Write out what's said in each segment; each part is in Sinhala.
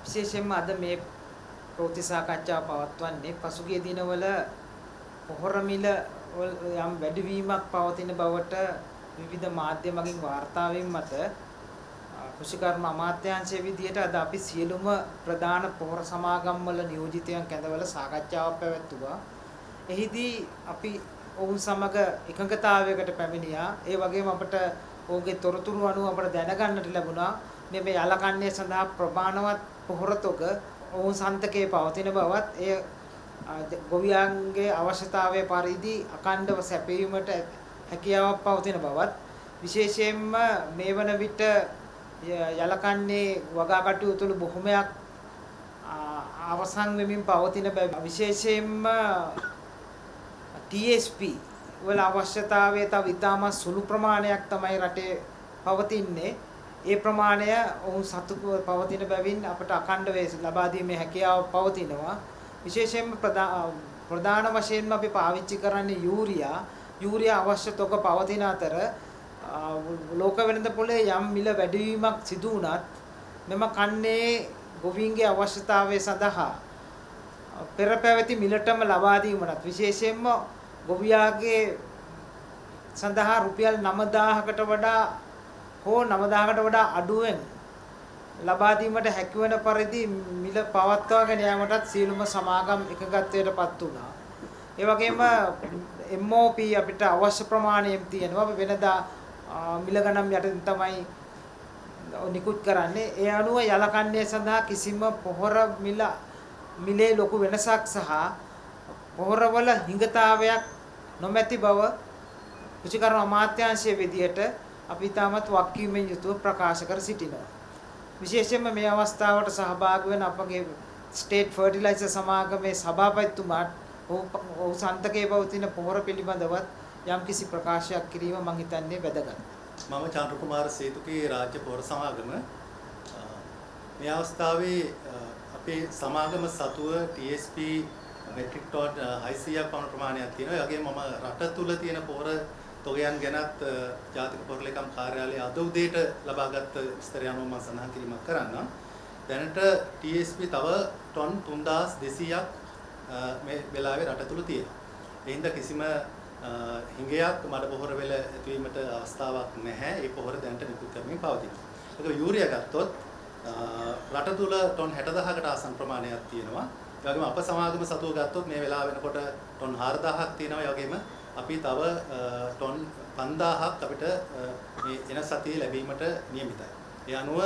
විශේෂයෙන්ම අද මේ ප්‍රවෘත්ති සාකච්ඡාව පවත්වන්නේ පසුගිය දිනවල පොහොර මිල යම් වැඩිවීමක් පවතින බවට විවිධ මාධ්‍ය මගින් වාර්තා වීම මත කෘෂිකර්ම අමාත්‍යාංශයේ විදියට අද අපි සියලුම ප්‍රධාන පොහොර සමාගම් වල නියෝජිතයන් කැඳවල සාකච්ඡාවක් පැවැත්තුවා. එහිදී අපි ඔවුන් සමග එකඟතාවයකට පැමිණියා. ඒ වගේම අපට ඔවුන්ගේ තොරතුරු අනුව අපට දැනගන්නට ලැබුණා මේ යලකන්නේ සඳහා ප්‍රමාණවත් පොහොර තොග ඔවුන් සන්තකයේ පවතින බවත් එය ගොවියන්ගේ අවශ්‍යතාවය පරිදි අඛණ්ඩව සැපයීමට හැකියාවක් පවතින බවත් විශේෂයෙන්ම මේ වන විට යලකන්නේ වගා කටයුතු බොහොමයක් අවසන් වෙමින් පවතින බව විශේෂයෙන්ම TSP වල අවශ්‍යතාවය තව ඉතාමත් සුළු ප්‍රමාණයක් තමයි රටේ පවතින්නේ. ඒ ප්‍රමාණය ඔවුන් සතුටුව පවතින බැවින් අපට අඛණ්ඩව ලබා දීමේ හැකියාව පවතිනවා. විශේෂයෙන්ම ප්‍රධාන වශයෙන්ම අපි පාවිච්චි කරන්නේ යූරියා අවශ්‍ය තොග පවතින අතර ලෝක වෙළඳ පොලේ යම් මිල වැඩිවීමක් සිදු වුණත් මෙම කන්නේ ගොවීන්ගේ අවශ්‍යතාවය සඳහා පෙර පැවති මිලටම ලබා දීමට විශේෂයෙන්ම ගොවියාගේ සඳහා රුපියල් 9000කට වඩා හෝ 9000කට වඩා අඩුවෙන් ලබා දීමට හැකිවන පරිදි මිල පවත්වාගෙන යාමටත් සියලුම සමාගම් එකගත්වයටපත් වුණා. ඒ වගේම MOP අපිට අවශ්‍ය ප්‍රමාණයෙන් තියෙනවා. අපි වෙනදා මිල ගණන් යටින් තමයි නිකුත් කරන්නේ. ඒ අනුව යලකන්නේ සඳහා කිසිම පොහොර මිලේ ලොකු වෙනසක් සහ පොහොරවල හිඟතාවයක් නොමැති බව කෘෂිකර්ම අමාත්‍යාංශයේ විදියට අපි තාමත් වක්කීමෙන් යුතුව ප්‍රකාශ කර සිටිනවා. විශේෂයෙන්ම මේ අවස්ථාවට සහභාගී වෙන අපගේ ස්ටේට් ෆර්ටිලයිසර් සමාගමේ සභාපතිතුමාට ඔහු සන්තකයේ පවතින පොහොර පිළිබඳවත් යම්කිසි ප්‍රකාශයක් කිරීම මම හිතන්නේ වැදගත්. මම චන්ද්‍ර කුමාර සේතුගේ රාජ්‍ය පොහොර සමාගම මේ අවස්ථාවේ අපේ සමාගම සතුව TSP මෙට්‍රික් ටොන් 600ක් පමණ ප්‍රමාණයක් තියෙනවා. ඒ වගේම මම රට තුල තියෙන පොහොර තොගයන් ගැනත් ජාතික පොහොර ලේකම් කාර්යාලයේ අද උදේට ලබාගත් විස්තරය අනුව මම සඳහන් කිරීමක් කරන්නම්. දැනට TSP තව ටොන් 3200ක් මේ වෙලාවේ රට තුල තියෙනවා. ඒ හින්දා කිසිම හිඟයක් මඩ පොහොර වෙල ඇතිවීමට අවස්ථාවක් නැහැ. ඒ පොහොර දැනට නිකුත් කරමින් පවතිනවා. ඒක යූරියා ගත්තොත් රට තුල ටොන් 60000කට ආසන්න ප්‍රමාණයක් තියෙනවා. ඒ වගේම අප සමාගම සතුව ගත්තොත් මේ වෙලාව වෙනකොට ටොන් 4000ක් තියෙනවා. ඒ වගේම අපි තව ටොන් 5000ක් අපිට මේ එන සතියේ ලැබීමට නියමිතයි. ඒ අනුව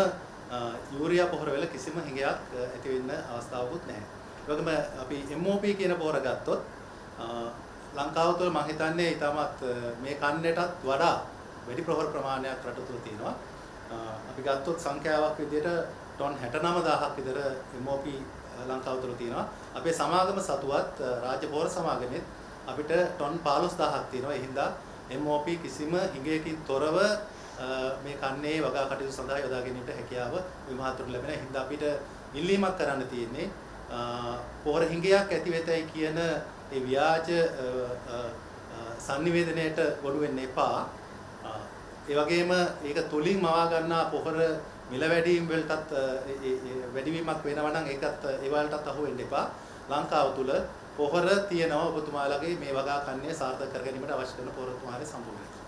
යූරියා පොහොර වල කිසිම හිඟයක් ඇති වෙන්න අවස්ථාවකුත් නැහැ. ඒ වගේම අපි MOP කියන පොහොර ගත්තොත් ලංකාව තුළ මම හිතන්නේ ඊටමත් මේ කන්නටත් වඩා වැඩි පොහොර ප්‍රමාණයක් රට තුළ තියෙනවා. අපි ගත්තොත් සංඛ්‍යාවක් විදිහට ටොන් 69000ක් විතර MOP ලංකාව තුළ තියෙනවා. අපේ සමාගම සතුවත් රාජ්‍ය පොහොර සමාගමෙත් අපිට ටොන් 15000ක් තියෙනවා. ඒ හින්දා MOP කිසිම හිඟයකින් තොරව මේ කන්නේ වගා කටයුතු සඳහා යොදා ගැනීමට හැකියාව විමහතුරු ලැබෙන. ඒ හින්දා අපිට ඉල්ලීමක් කරන්න තියෙන්නේ පොහොර හිඟයක් ඇති වෙතයි කියන ඒ ව්‍යාජ sannivedanayට ගොනු වෙන්න එපා. ඒ වගේම ඒක තුලින් මවා ගන්නා පොහොර මිල වැඩිවීම වලටත් වැඩිවීමක් වෙනවා නම් ඒකත් ඒ වලටත් අහු වෙන්න එපා. ලංකාව තුල පොහොර තියෙනවා ඔබතුමාලගේ මේ වගා කන්නේ සාර්ථක කර ගැනීමට අවශ්‍ය කරන පොහොර තුමාලේ සම්පූර්ණයි.